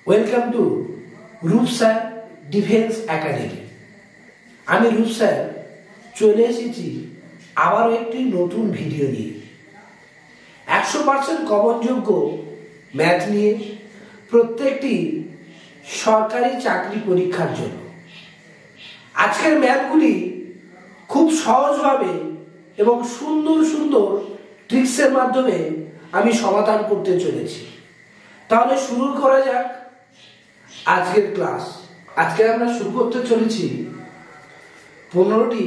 Welcome to রূপ sir defence academy. আমি রূপ স্যার চলে এসেছি আবারও একটি নতুন ভিডিও নিয়ে। 100% কমনযোগ্য ম্যাথ নিয়ে প্রত্যেকটি সরকারি চাকরি পরীক্ষার জন্য। আজকের ম্যাথগুলি খুব সহজভাবে এবং সুন্দর সুন্দর ট্রিক্সের মাধ্যমে আমি সমাধান করতে চলেছি। তাহলে শুরু করা যাক আজকের ক্লাস। আজকে আমরা শুরু করতে চলেছি 15টি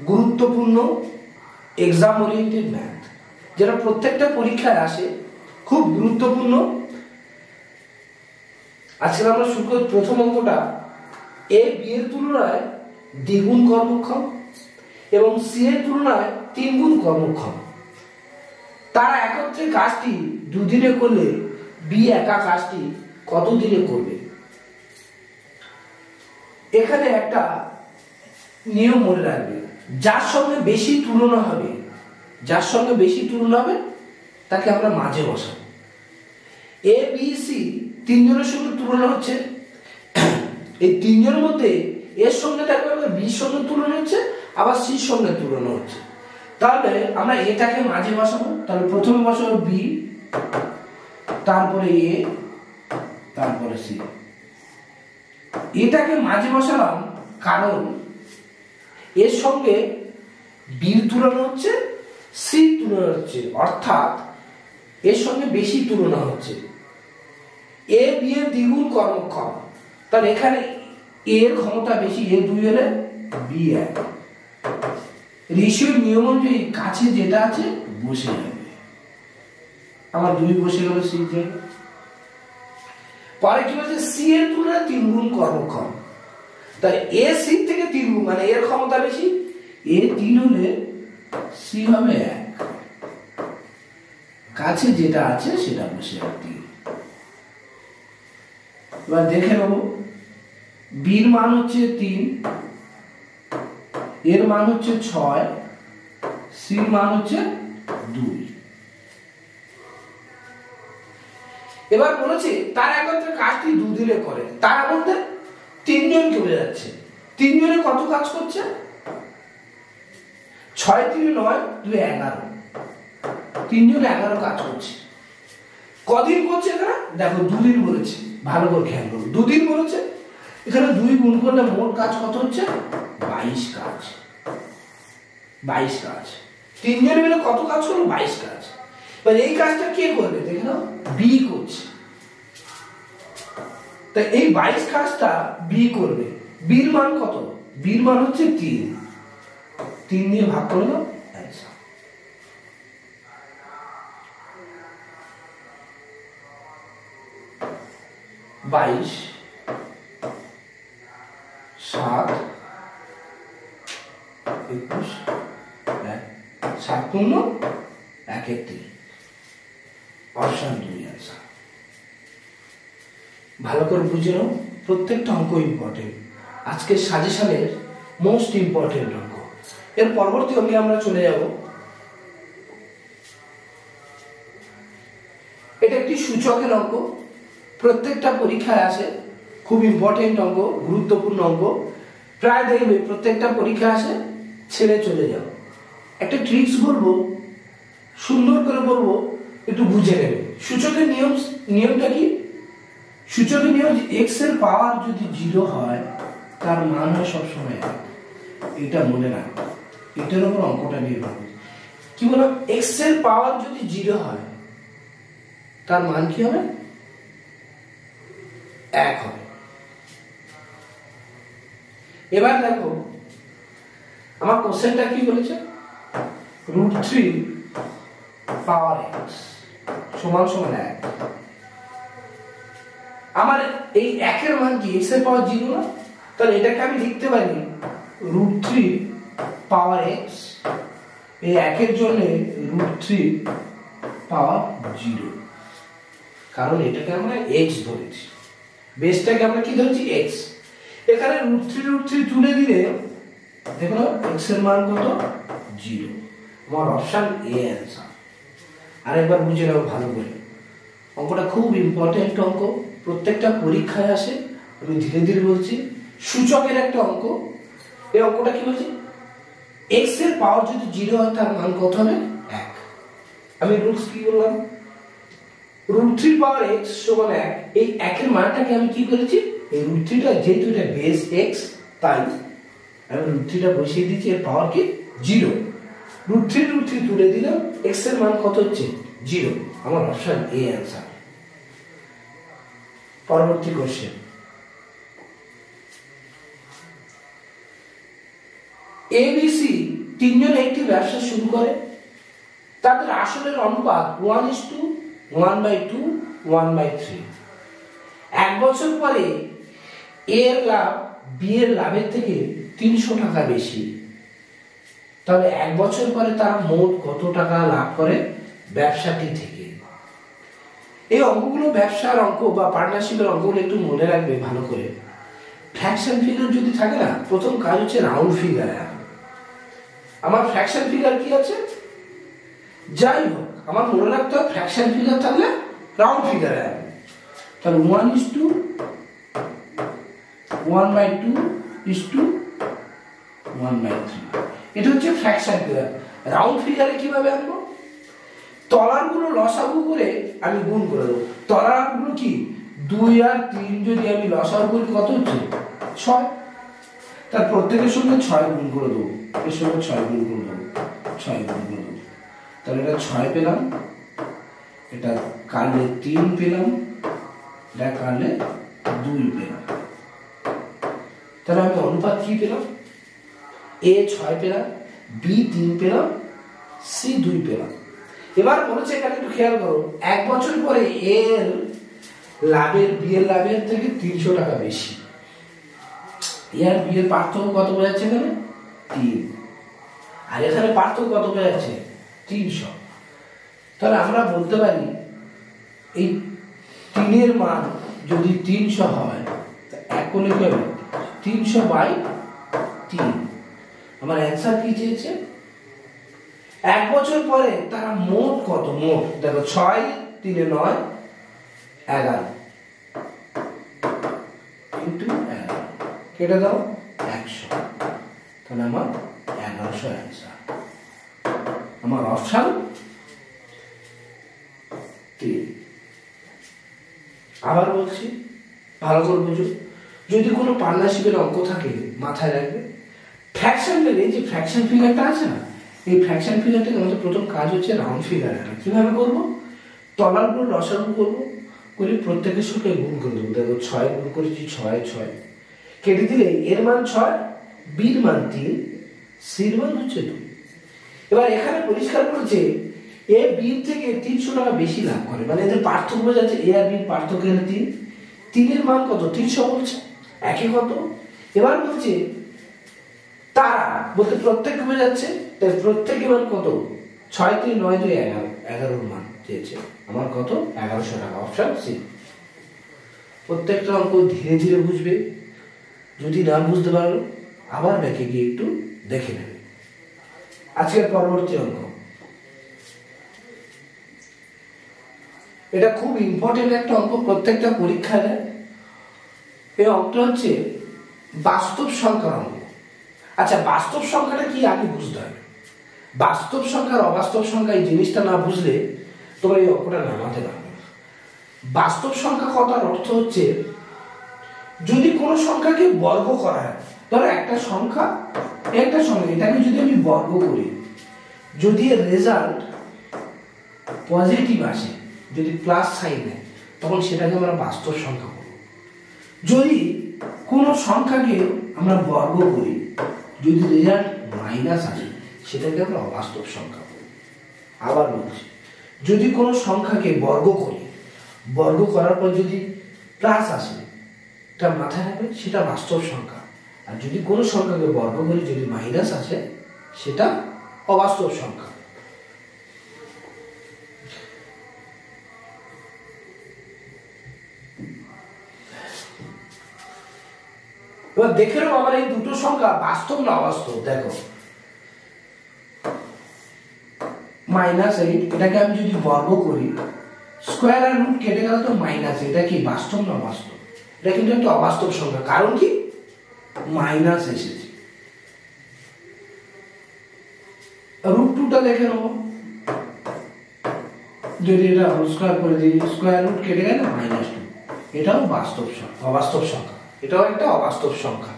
গুরুত্বপূর্ণ এক্সাম ওরিয়েন্টেড ম্যাথ, যেটা প্রত্যেকটা পরীক্ষায় আসে, খুব গুরুত্বপূর্ণ। আজকে আমরা শুরু করি প্রথম অঙ্কটা। এ বি এর তুলনায় দ্বিগুণ কর্মক্ষম এবং সি এর তুলনায় 3 গুণ কর্মক্ষম। তারা একত্রে কাজটি দুদিনে করলে বি একা কাজটি কত দিনে করবে? এখানে একটা নিয়ম মনে রাখবে, যার সঙ্গে বেশি তুলনা হবে তাকে আমরা মাঝে বসাবো। এ বি সি তিনজনের সঙ্গে তুলনা হচ্ছে, এই তিনজনের মধ্যে এর সঙ্গে দেখবে বির সঙ্গে তুলনা হচ্ছে, আবার সির সঙ্গে তুলনা হচ্ছে। তাহলে আমরা এটাকে মাঝে বসাবো। তাহলে প্রথমে বসাবো বি, তারপরে এ, তারপরে সি। এটাকে মাঝে বসালাম কারণ এর সঙ্গে বির তুলনা হচ্ছে, সির তুলনা হচ্ছে, অর্থাৎ এর সঙ্গে বেশি তুলনা হচ্ছে। এ বি এর দ্বিগুণ কর্মক্ষম, তাহলে এখানে এর ক্ষমতা বেশি, এ 2 হলে বি 1। রেশিওর নিয়ম অনুযায়ী কাছে যেটা আছে বসে যাবে। আমার 2 বসে গেল সি তে। পরে কি বলছে, সি এর তুলনায় 3 গুণ কর্মক্ষম, তাই এ সি থেকে 3 গুণ, মানে এর ক্ষমতা বেশি, এ 3 হলে সি হবে 1। কাছে যেটা আছে সেটা বসে যাবে। এবার দেখে নেব, বির মান হচ্ছে 3, এর মান হচ্ছে 6, সির মান হচ্ছে 2। এবার বলেছে তার একত্রে কাজটি 2 দিনে করে। তার মধ্যে 3 জন চলে যাচ্ছে, 3 জনে কত কাজ করছে? 6 3 9 2 11, 3 জন 11 কাজ করছে। কদিন করছে এখানে? দেখো 2 দিন বলেছে, ভালো করে খেয়াল করো, 2 দিন বলেছে। এখানে 2 গুণ করলে মোট কাজ কত হচ্ছে? 22 কাজ। 22 কাজ, 3 জন মিলে কত কাজ করলো? 22 কাজ। এবার এই কাজটা কে করবে? দেখে নাও, বি করছে। তাই এই 22 কাজটা বি করবে। বির মান কত? বির মান হচ্ছে 3, 3 দিয়ে ভাগ করে দাও, অ্যানসার। বাইশ 7 21 7 পূর্ণ 1 অপশন 2 অ্যানসার। ভালো করে বুঝে নাও, প্রত্যেকটা অঙ্ক ইম্পর্টেন্ট। আজকের সাজেশনের মোস্ট ইম্পর্টেন্ট অঙ্ক। এর পরবর্তী অঙ্কে আমরা চলে যাব। এটা একটি সূচকের অঙ্ক, প্রত্যেকটা পরীক্ষায় আসে, খুব ইম্পর্টেন্ট অঙ্ক, গুরুত্বপূর্ণ অঙ্ক। প্রায় দেখবে প্রত্যেকটা পরীক্ষা আসে, ছেড়ে চলে যাও। একটা ট্রিক্স বলবো, সুন্দর করে বলবো, একটু বুঝে নেবে। সূচকের নিয়মটা কি? সূচকের নিয়ম, এক্স এর পাওয়ার যদি 0 হয় তার মান হয় সবসময় 1। এটা মনে রাখবে, এটার উপর অঙ্কটা নির্ভর করে। কি বললাম? এক্স এর পাওয়ার যদি 0 হয় তার মান কি হবে? 1 হবে। এবার দেখো আমার কোশ্চেনটা কি বলেছে, √3 পাওয়ার x সমান সমান 1। আমার এই 1 এর মান কি? x এর পাওয়ার 0 না? তাহলে এটাকে আমি লিখতে পারি √3 পাওয়ার x। এই 1 এর জন্য √3 পাওয়ার 0, কারণ এটাকে আমরা x ধরেছি, বেসটাকে আমরা কি ধরেছি? x। এখানে √3 তুলে দিলে দেখো x এর মান কত? 0। আমার অপশন এ অ্যানসার। আরেকবার বুঝে নাও ভালো করে, অঙ্কটা খুব ইম্পর্টেন্ট অঙ্ক, প্রত্যেকটা পরীক্ষায় আসে। আমি ধীরে ধীরে বলছি। সূচকের একটা অঙ্ক। এই অঙ্কটা কি বলছি, x এর পাওয়ার যদি 0 হয় তার মান কত হবে? 1। আমি রুলস কি বললাম, √3 পাওয়ার x সমান 1। এই 1 এর মানটাকে আমি কি করেছি, এই √3 টা যেহেতু এটা বেস x, তাই আমি √3 টা বসিয়ে দিয়েছি, এর পাওয়ার কি 0। √3 তুলে দিলাম, x এর মান কত হচ্ছে 0। আমার অপশন এ অ্যান্সার। পরবর্তী কোশ্চেন, ABC তিনজনে একটি ব্যবসা শুরু করে। তাদের আসলের অনুপাত 1:1/2 1/3। এক বছর পরে A এর লাভ B এর লাভের থেকে 300 টাকা বেশি। তাহলে এক বছর পরে তারা মোট কত টাকা লাভ করে ব্যবসাটি থেকে? এই অঙ্কগুলো ব্যবসার অঙ্ক বা পার্টনারশিপের অঙ্কগুলো একটু মনে রাখবে ভালো করে। ফ্র্যাকশন ফিগার যদি থাকে না, প্রথম কাজ হচ্ছে রাউন্ড ফিগার। আমার ফ্র্যাকশন ফিগার কি আছে, যাই হোক আমার মনে রাখতে হবে ফ্র্যাকশন ফিগার থাকলে রাউন্ড ফিগার আছে। তাহলে 1:1/2:1/3, এটা হচ্ছে ফ্র্যাকশন ফিগার। রাউন্ড ফিগারে কিভাবে আনবো, তলারগুলো লসাগু করে আমি গুণ করে দেবো। তলারগুলো কি 2 আর 3 যদি আমি লসাগু করি কত হচ্ছে 6, তার প্রত্যেকের সঙ্গে 6 গুণ করে দেবো, এর সঙ্গে 6 গুণ করে দেবো, 6 গুণ করে দেবো। তাহলে এটা 6 পেলাম, এটা কাটলে 3 পেলাম, এটা কাটলে 2 পেলাম। তাহলে আমি অনুপাত কি পেলাম, A 6 পেলাম, B 3 পেলাম, C 2 পেলাম। এবার বলেছে এখানে একটু খেয়াল করো, এক বছর পরে A এর লাভের B এর লাভের থেকে 300 টাকা বেশি। A আর B এর পার্থক্য কত বোঝাচ্ছে এখানে 3, আর এখানে পার্থক্য কত বোঝাচ্ছে 300। তাহলে আমরা বলতে পারি এই 3 এর মান যদি 300 হয়, তা এক করলে কি হবে 300/3। আমার অ্যান্সার কি চেয়েছে, এক বছর পরে তারা মোট কত, মোট দেখো 6 3 9 11 ইনটু 11 কেটে দাও 100। তাহলে আমার 1100 অ্যান্সার। আমার অপশন 3। আবার বলছি ভালো করে বুঝো, যদি কোনো পার্টনারশিপের অঙ্ক থাকে মাথায় রাখবে ফ্র্যাকশন ফিগার। এই যে ফ্র্যাকশন ফিগারটা আছে না, এই ফ্র্যাকশন ফিগারটাকে আমাদের প্রথম কাজ হচ্ছে রাউন্ড ফিগার আনা। কিভাবে করবো, তলারগুলো লসাগু করবো, করে প্রত্যেকের সঙ্গে গুণ করে দেবো। দেখো 6 গুণ করেছি 6 6 কেটে দিলে এর মান 6, বির মান 3, সির মান হচ্ছে 2। এবার এখানে পরিষ্কার করেছে এ বির থেকে 300 টাকা বেশি লাভ করে, মানে এদের পার্থক্য বোঝাচ্ছে। এ আর বির পার্থক্য এখানে 3 এর মান কত 300 বলছে, একই কত। এবার বলছে তারা বলতে প্রত্যেক বোঝাচ্ছে, তাই প্রত্যেকের মান কত 6 3 9 2 11, 11 মান চেয়েছে। আমার কত 1100 টাকা, অপশন সি। প্রত্যেকটা অঙ্ক ধীরে ধীরে বুঝবে, যদি না বুঝতে পারো আবার ব্যাকে গিয়ে একটু দেখে নেবে। আজকের পরবর্তী অঙ্ক, এটা খুব ইম্পর্টেন্ট একটা অঙ্ক, প্রত্যেকটা পরীক্ষা দেয়। এই অঙ্কটা হচ্ছে বাস্তব সংখ্যার অঙ্ক। আচ্ছা, বাস্তব সংখ্যাটা কি আগে বুঝতে হবে। বাস্তব সংখ্যার অবাস্তব সংখ্যা এই জিনিসটা না বুঝলে তোমরা এই অঙ্কটা নামাতে পারবে না। বাস্তব সংখ্যা কথার অর্থ হচ্ছে যদি কোনো সংখ্যাকে বর্গ করা হয়, ধরো একটা সংখ্যা এটাকে যদি আমি বর্গ করি, যদি এর রেজাল্ট পজিটিভ আসে, যদি প্লাস সাইন নেয়, তখন সেটাকে আমরা বাস্তব সংখ্যা বলব। যদি কোনো সংখ্যাকে আমরা বর্গ করি, যদি রেজাল্ট মাইনাস আসে, সেটাকে আমরা অবাস্তব সংখ্যা বলব। আবার বলছি, যদি কোনো সংখ্যাকে বর্গ করি, বর্গ করার পর যদি প্লাস আসে, এটা মাথায় রাখবে, সেটা বাস্তব সংখ্যা। আর যদি কোনো সংখ্যাকে বর্গ করি যদি মাইনাস আসে, সেটা অবাস্তব সংখ্যা। এবার দেখে নেবো আমার এই দুটো সংখ্যা বাস্তব না অবাস্তব। দেখো -8, এটাকে আমি যদি বর্গ করি, স্কোয়ার আর রুট কেটে গেল তো মাইনাস, এটা কি বাস্তব না অবাস্তব? এটা কিন্তু একটা অবাস্তব সংখ্যা, কারণ কি মাইনাস এসেছে। রুট টুটা দেখে নেবো, যদি এটা স্কোয়ার করে দিই, স্কোয়ার রুট কেটে গেলে মাইনাস টু, এটাও বাস্তব সংখ্যা, অবাস্তব সংখ্যা, এটাও একটা অবাস্তব সংখ্যা।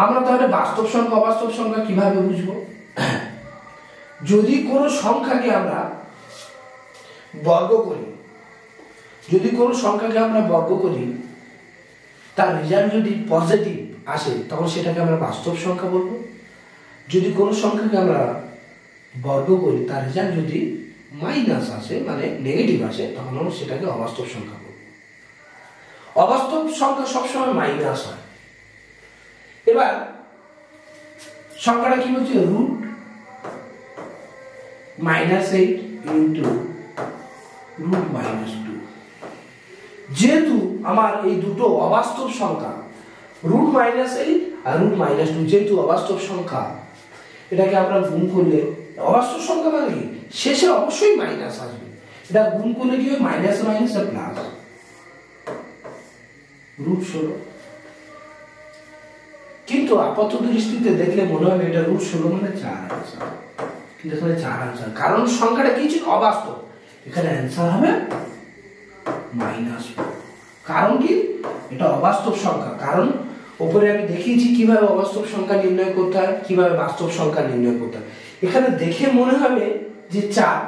আমরা তাহলে বাস্তব সংখ্যা অবাস্তব সংখ্যা কিভাবে বুঝবো? যদি কোনো সংখ্যাকে আমরা বর্গ করি, যদি কোনো সংখ্যাকে আমরা বর্গ করি, তার রেজাল্ট যদি পজিটিভ আসে তখন সেটাকে আমরা বাস্তব সংখ্যা বলবো। যদি কোনো সংখ্যাকে আমরা বর্গ করি তার রেজাল্ট যদি মাইনাস আসে, মানে নেগেটিভ আসে, তখন আমরা সেটাকে অবাস্তব সংখ্যা বলবো। অবাস্তব সংখ্যা সবসময় মাইনাস হয়। এবার সংখ্যাটা কি বলছে? Root -8 into root -2। যেহেতু আমার এই দুটো অবাস্তব সংখ্যা, রুট -8 আর রুট -2 যেহেতু অবাস্তব সংখ্যা, এটাকে আমরা গুণ করলে, অবাস্তব সংখ্যা মানে কি শেষে অবশ্যই মাইনাস আসবে, এটা গুণ করলে কি হয়? মাইনাস মাইনাস আর প্লাস, রুট 16। কিন্তু আপাত দৃষ্টিতে দেখলে মনে হবে এটা রুট 16 মানে 4 আনসার, কিন্তু এখানে 4 আনসার, কারণ সংখ্যাটা কি ছিল? অবাস্তব। এখানে অ্যান্সার হবে -4। কারণ কি? এটা অবাস্তব সংখ্যা। কারণ উপরে আমি দেখিয়েছি কিভাবে অবাস্তব সংখ্যা নির্ণয় করতে হয়, কিভাবে বাস্তব সংখ্যা নির্ণয় করতে হয়। এখানে দেখে মনে হবে যে 4,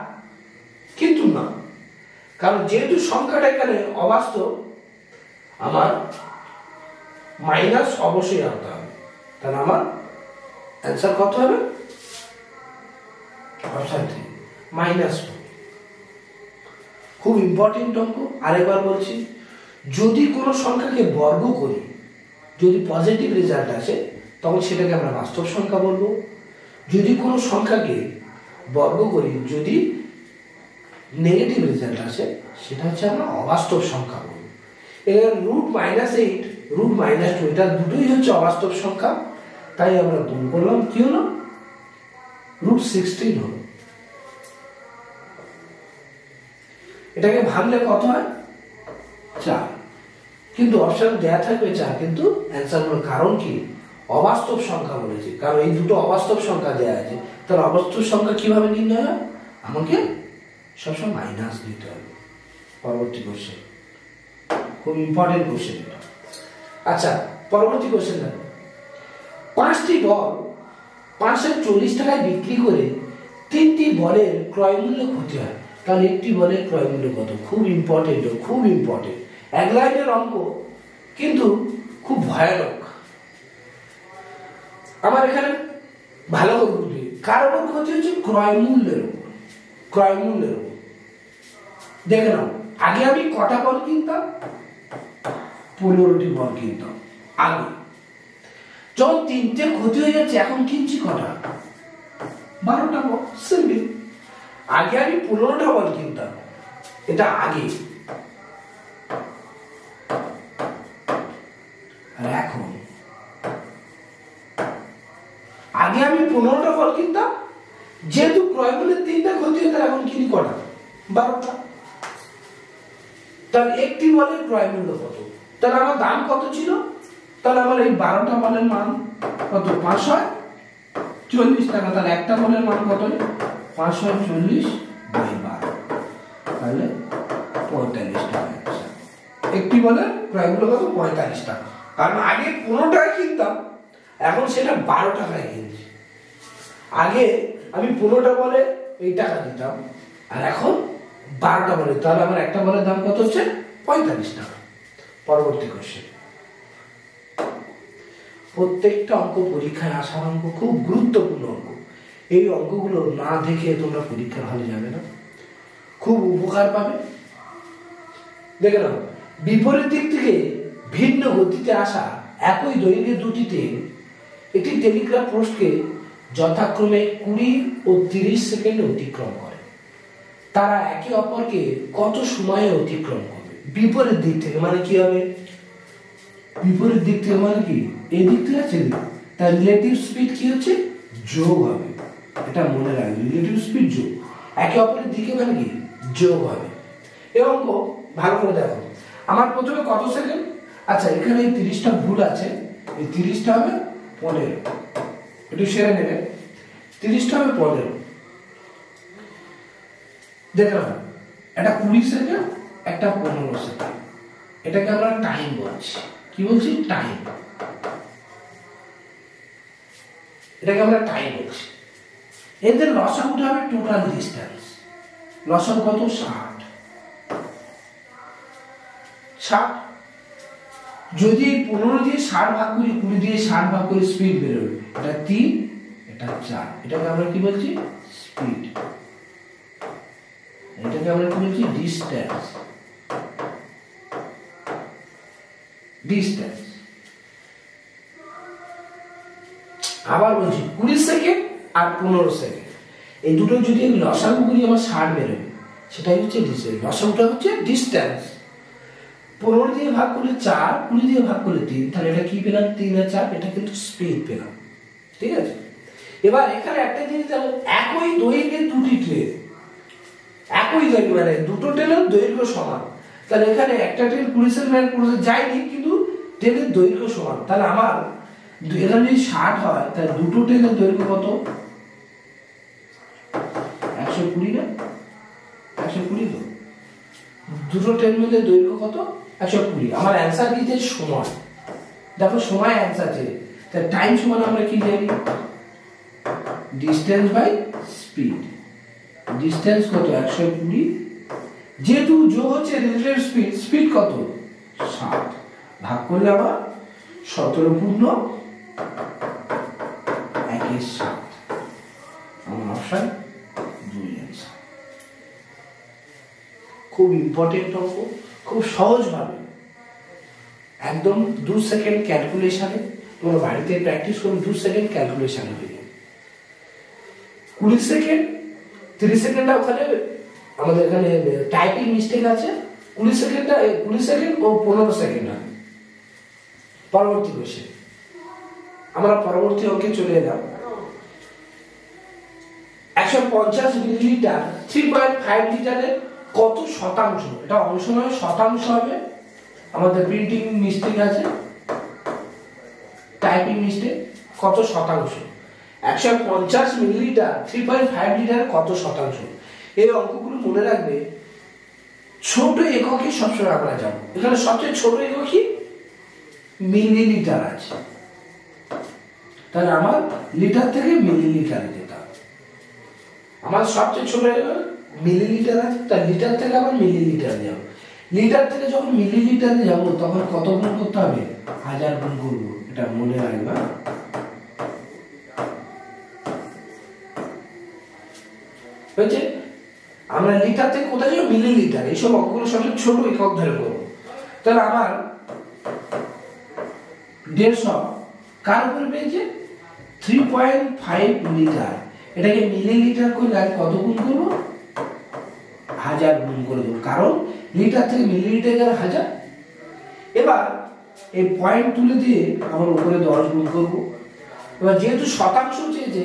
কিন্তু না, কারণ যেহেতু সংখ্যাটা এখানে অবাস্তব, আমার মাইনাস অবশ্যই আনতে হবে। তাহলে আমার অ্যান্সার কত হবে? অপশন 3 -4। খুব ইম্পর্টেন্ট অঙ্ক। আরেকবার বলছি, যদি কোনো সংখ্যাকে বর্গ করি, যদি পজিটিভ রেজাল্ট আসে তখন সেটাকে আমরা বাস্তব সংখ্যা বলবো। যদি কোনো সংখ্যাকে বর্গ করি, যদি নেগেটিভ রেজাল্ট আসে, সেটা হচ্ছে আমরা অবাস্তব সংখ্যা বলবো। এর রুট -8 রুট -2 এটা দুটোই হচ্ছে অবাস্তব সংখ্যা, তাই আমরা গুণ করলাম, কি হলো? রুট 16 হলো। এটাকে ভাঙলে কত হয়? 4। কিন্তু অপশন দেয়া থাকবে 4, কিন্তু অ্যান্সার হলো, কারণ কি অবাস্তব সংখ্যা বলেছি, কারণ এই দুটো অবাস্তব সংখ্যা দেয়া আছে। তাহলে অবাস্তব সংখ্যা কিভাবে নির্ণয় হয়? আমাকে সবসময় মাইনাস দিতে হবে। পরবর্তী কোশ্চেন, খুব ইম্পর্টেন্ট কোশ্চেন এটা। আচ্ছা, পরবর্তী কোশ্চেন দেখো, 5টি বল 540 টাকায় বিক্রি করে 3টি বলের ক্রয় মূল্য ক্ষতি হয়, তাহলে একটি বলের ক্রয় মূল্য কত? খুব ইম্পর্টেন্ট, খুব ইম্পর্টেন্ট। এক লাইনের অঙ্ক, কিন্তু খুব ভয়ানক। আমার এখানে ভালো করে বুঝবি, কার উপর ক্ষতি হচ্ছে? ক্রয় মূল্যের উপর, ক্রয় মূল্যের উপর। দেখে নাও, আগে আমি কটা বল কিনতাম? 15টি বল কিনতাম আগে। যখন 3টে ক্ষতি হয়ে যাচ্ছে, এখন কিনছি কটা? 12টা বল। সিম্পল। আগে আমি 15টা বল কিনতাম, এটা আগে। আর এখন, আগে আমি 15টা বল কিনতাম, যেহেতু ক্রয় মূল্যের 3টা ক্ষতি হতো, এখন কিনি কটা? 12টা। তাহলে একটি বলের ক্রয় মূল্য কত? তাহলে আমার দাম কত ছিল? তাহলে আমার এই 12টা বলের মান কত? 540 টাকা। তাহলে একটা বলের মান কত? 540/12, তাহলে 45 টাকা। একটি বলের ক্রয় মূল্য কত? 45 টাকা। কারণ আগে 15 টাকায় কিনতাম, এখন সেটা 12 টাকায় কিনছি। আগে আমি 15টা বলে এই টাকা দিতাম, আর এখন 12টা বলে, তাহলে আমার একটা বলের দাম কত হচ্ছে? 45 টাকা। পরবর্তী কোশ্চেন, প্রত্যেকটা অঙ্ক পরীক্ষায় আসার অঙ্ক, খুব গুরুত্বপূর্ণ অঙ্ক। এই অঙ্কগুলো না দেখে তোমরা পরীক্ষার হলে যাবে না, খুব উপকার পাবে। দেখে নাও, বিপরীত দিক থেকে ভিন্ন গতিতে আসা একই দৈর্ঘ্যের দুটিতে একটি টেলিগ্রাফ পোস্টকে যথাক্রমে 20 ও 30 সেকেন্ড অতিক্রম করে। তারা একে অপরকে কত সময়ে অতিক্রম করবে? বিপরীত দিক থেকে মানে কি হবে? বিপরীত দিক থেকে মানে কি? এই দিক থেকে আছে, তার রিলেটিভ স্পিড কি হচ্ছে? যোগ হবে। এটা মনে রাখবে, রিলেটিভ স্পিড যোগ। একে অপরের দিকে মানে কি যোগ হবে। এই অঙ্ক ভালো করে দেখো, আমার প্রথমে কত সেকেন্ড, আচ্ছা এখানে 30টা ভুল আছে, এই 30টা হবে 15, একটু সেরে নেবে, 30টা হবে 15, দেখলাম একটা 20 সেকেন্ড, একটা 15 সেকেন্ড, এটাকে আমরা টাইম বলছি। কি বলছি? টাইম। এটাকে আমরা টাইম বলছি। এদের লসাগুটা হবে টোটাল ডিস্টেন্স। লসাগু কত? 60। যদি 15 দিয়ে 60 ভাগ করি, 20 দিয়ে 60 ভাগ করি, স্পিড বেরোবে। এটা 3, এটা 4, এটাকে আমরা কি বলছি? স্পিড। এটাকে আমরা কি বলছি? ডিস্টেন্স। ডিস্টেন্স। আবার বলছি 20 সেকেন্ড আর 15 সেকেন্ড, এই দুটো যদি আমি লসাগু করি আমার 60 বেরোবে, সেটাই হচ্ছে ডিস্টেন্স। লসাগুটা হচ্ছে ডিস্টেন্স। 15 দিয়ে ভাগ করলে 4, 20 দিয়ে ভাগ করলে 3, তাহলে এটা কি পেলাম? 3 আর 4, এটা কিন্তু স্পিড পেলাম। ঠিক আছে, এবার এখানে একটা জিনিস দেখো, একই দৈর্ঘ্যের দুটি ট্রেন, একই দৈর্ঘ্য মানে দুটো ট্রেনের দৈর্ঘ্য সমান, তাহলে এখানে একটা ট্রেন 20 সেকেন্ড করে যায়নি, কিন্তু ট্রেনের দৈর্ঘ্য সমান। তাহলে আমার এখানে যদি 60 হয়, তাহলে দুটো ট্রেনের দৈর্ঘ্য কত? 120 না? 120 তো, দুটো ট্রেনের মধ্যে দৈর্ঘ্য কত? 120। আমার অ্যান্সার কি? যে সময়। দেখো সময় অ্যান্সার যে, তাহলে টাইম সমান আমরা কি জানি? Distance by speed. ডিস্টেন্স কত? 120, যেহেতু যোগ হচ্ছে রিলেটিভ স্পিড, স্পিড কত? 60, ভাগ করলে আবার 17 পূর্ণ 1/7। আমার অপশন 2 অ্যান্সার। খুব ইম্পর্টেন্ট অঙ্ক, খুব সহজভাবে, একদম 2 সেকেন্ড ক্যালকুলেশনে, তোমরা বাড়িতে প্র্যাকটিস করো, 2 সেকেন্ড ক্যালকুলেশনে হয়ে যাবে। 20 সেকেন্ড, 30 সেকেন্ডটা ওখানে আমাদের এখানে টাইপিং মিস্টেক আছে, 20 সেকেন্ড ও 15 সেকেন্ড হবে। পরবর্তী কোশ্চেন, আমরা পরবর্তী অঙ্কে চলে এলাম। 150 মিলিলিটার 3.5 লিটারের কত শতাংশ? এটা অংশ নয়, শতাংশ হবে। আমাদের প্রিন্টিং মিস্টেক আছে, টাইপিং মিস্টেক। কত শতাংশ? 150 মিলিলিটার 3.5 লিটার কত শতাংশ? এই অঙ্কগুলো মনে রাখবে, ছোট এককে সবসময় আমরা যাবো। এখানে সবচেয়ে ছোট একক কি? মিলিলিটার আছে, তাহলে আমার লিটার থেকে মিলিলিটারে যেতে হবে। আমার সবচেয়ে ছোট মিলিলিটার আছে, তার লিটার থেকে আবার মিলিলিটারে যাবো। লিটার থেকে যখন মিলিলিটারে যাব, তখন কত গুণ করতে হবে? 1000 গুণ করবো। এটা মনে রাখবা। হয়েছে? আমরা লিটার থেকে কোথায় যাবো? মিলিলিটার। এইসব অঙ্কগুলো সবচেয়ে ছোট একক ধরে করবো। তাহলে আমার 150 কার উপরে পেয়েছে? 3.5 লিটার। এটাকে মিলিলিটার করলে আর কত গুণ করবো? 1000 গুণ করে দেবো, কারণ লিটার থেকে মিলিলিটার গেলে 1000। এবার এই পয়েন্ট তুলে দিয়ে আমার উপরে 10 গুণ করবো। এবার যেহেতু শতাংশ চেয়েছে,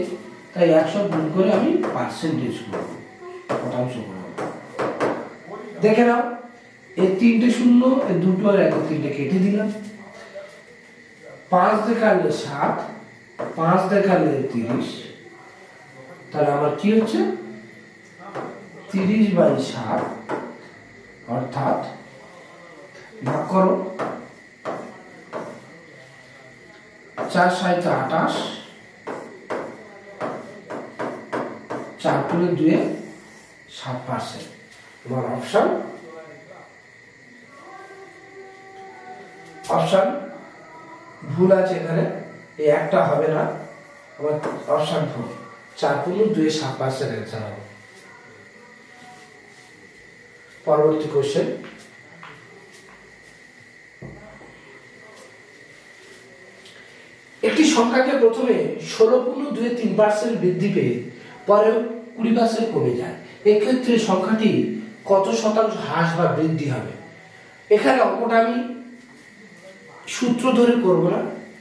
তাই 100 গুণ করে আমি পার্সেন্টেজ করবো, শতাংশ করবো। দেখে নাও, এই 3টে শূন্য, এই দুটো আর এক, 3টে কেটে দিলাম। 5 দেখালে 7, 5 দেখালে 30, তাহলে আমার কি হচ্ছে? 30/7, অর্থাৎ ভাগ করো 4 × 7 = 28, 4 × 2 = 7%। তোমার অপশন ভুল আছে এখানে, এই একটা হবে না, আমার অপশন ভুল। 4 × 2 = 7% অ্যান্সার হবে। পরবর্তী কোশ্চেন, একটি সংখ্যাকে প্রথমে 16.23% বৃদ্ধি পেয়ে পরে 20% কমে যায়, এক্ষেত্রে সংখ্যাটি কত শতাংশ হ্রাস বা বৃদ্ধি হবে? এখানে অঙ্কটা আমি সূত্র ধরে করব না,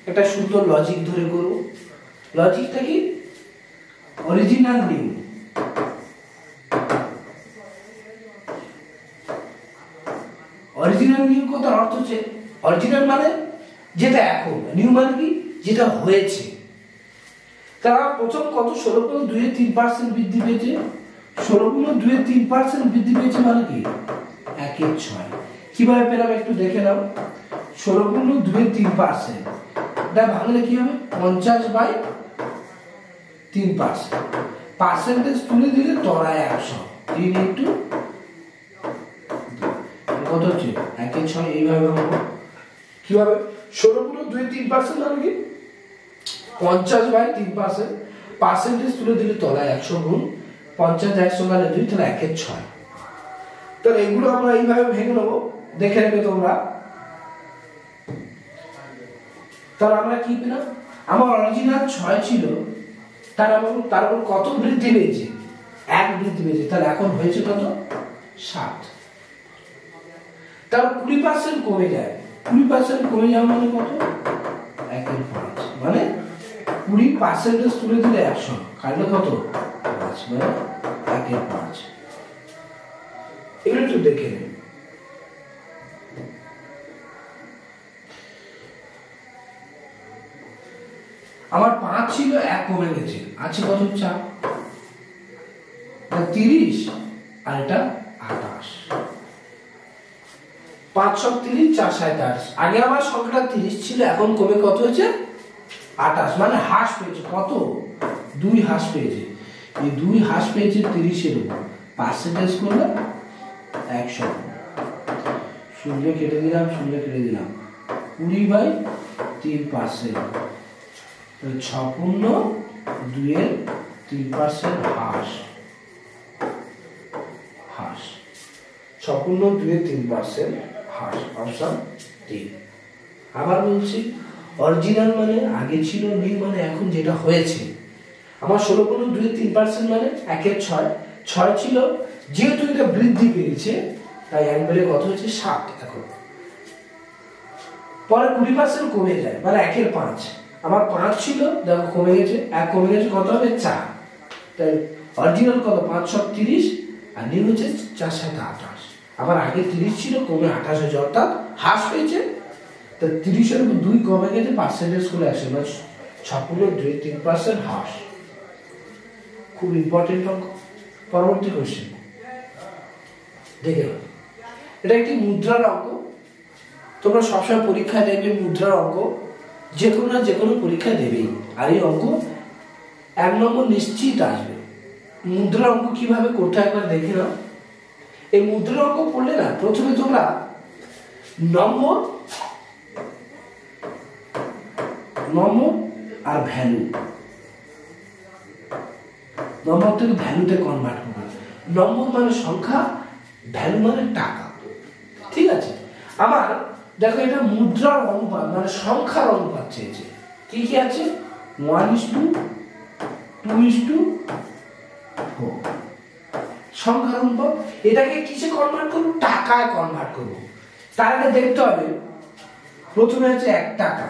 একটা সুন্দর লজিক ধরে করব। লজিকটা কি? অরিজিনাল নিউ অরিজিনাল নিউ কথার অর্থ হচ্ছে অরিজিনাল মানে যেটা এখন, নিউ মানে কি যেটা হয়েছে। তারা প্রথম কত 16.2-3% বৃদ্ধি পেয়েছে। 16.2-3% বৃদ্ধি পেয়েছে মানে কি 1/6। কিভাবে পেলাম একটু দেখে নাও। 16.2-3% এটা ভাঙলে কি হবে 50/3%। পার্সেন্টেজ তুলে দিলে তলায় 100। 3 ইন্টু কত হচ্ছে 1/6। এইভাবে ভাঙবো কিভাবে 16.2-3% মানে কি 50/3%। পার্সেন্টেজ তুলে দিলে তলায় 100 গুণ 50 100 মানে 2 তাহলে 1/6। তাহলে এগুলো আমরা এইভাবে ভেঙে নেবো, দেখে নেবে তোমরা। তাহলে আমরা কি পেলাম, আমার অরিজিনাল 6 ছিল, তার কত বৃদ্ধি পেয়েছে 1 বৃদ্ধি পেয়েছে, তাহলে এখন হয়েছে কত 7। তার 20% কমে যায়। 20% কমে যাওয়া মানে কত 1/5 মানে 20% তুলে দিলে 100 কাটলে কত 5 মানে 1/5। এগুলো একটু দেখে নিন। আমার 5 ছিল 1 কমে গেছে, আছে কত 4, 30 আর এটা 28। 5 × 30 4 27। আগে আমার সংখ্যাটা 30 ছিল, এখন কমে কত হয়েছে 28 মানে হ্রাস পেয়েছে কত 2 হ্রাস পেয়েছে। এই 2 হ্রাস পেয়েছে 30 এর উপর, পার্সেন্টেজ করলে 100। শূন্য কেটে দিলাম 20/3%। 6.2-3% হ্রাস। 6.2-3% হ্রাস, অপশন 3। আবার বলছি অরিজিনাল মানে আগে ছিল, নিউ মানে এখন যেটা হয়েছে। আমার 16.2-3% মানে 1/6। 6 ছিল, যেহেতু এটা বৃদ্ধি পেয়েছে তাই একবারে কত হচ্ছে 7 এখন। পরে 20% কমে যায় মানে 1/5। আমার 5 ছিল, দেখো কমে গেছে 1 কমে গেছে, কত হবে 4। তাই অরিজিনাল কত 5 × 30 আর নিউ হচ্ছে 4 × 7 28। আবার আগে 30 ছিল, কমে 28 হয়েছে, অর্থাৎ হ্রাস পেয়েছে। তো 30 এর উপর 2 কমে গেছে, পার্সেন্টেজ করে 100 মানে 6.2-3% হ্রাস। খুব ইম্পর্টেন্ট অঙ্ক। পরবর্তী কোশ্চেন দেখে নাও। এটা একটি মুদ্রার অঙ্ক। তোমরা সবসময় পরীক্ষায় দেখবে মুদ্রার অঙ্ক, যে কোনো না যে কোনো পরীক্ষায় দেবেই। আর এই অঙ্ক 1 নম্বর নিশ্চিত আসবে। মুদ্রার অঙ্ক কিভাবে করতে হয় একবার দেখে নাও। এই মুদ্রার অঙ্ক পড়লে না, প্রথমে তোমরা নম্বর আর ভ্যালু, নম্বর থেকে ভ্যালুতে কনভার্ট করবে। নম্বর মানে সংখ্যা, ভ্যালু মানে টাকা, ঠিক আছে। আমার দেখো এটা মুদ্রার অনুপাত মানে সংখ্যার অনুপাত চেয়েছে। কি কি আছে 1:2:4 সংখ্যার অনুপাত। এটাকে কিসে কনভার্ট করব, টাকায় কনভার্ট করব। তার আগে দেখতে হবে প্রথমে আছে 1 টাকা,